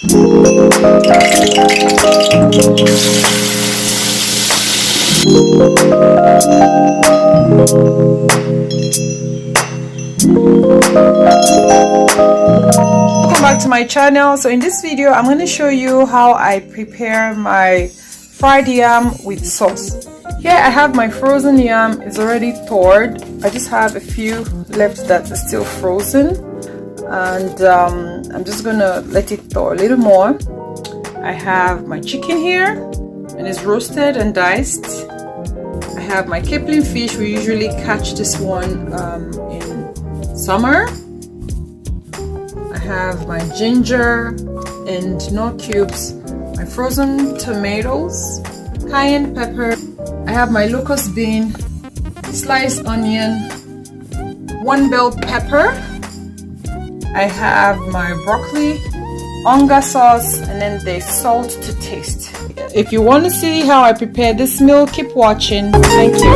Welcome back to my channel. So in this video I'm going to show you how I prepare my fried yam with sauce. Here I have my frozen yam. It's already thawed. I just have a few left that are still frozen, and I'm just gonna let it thaw a little more. I have my chicken here, and it's roasted and diced. I have my Caplin fish. We usually catch this one in summer. I have my ginger and nut cubes, my frozen tomatoes, cayenne pepper. I have my locust bean, sliced onion, one bell pepper. I have my broccoli, onga sauce, and then there's salt to taste. If you want to see how I prepare this meal, keep watching. Thank you.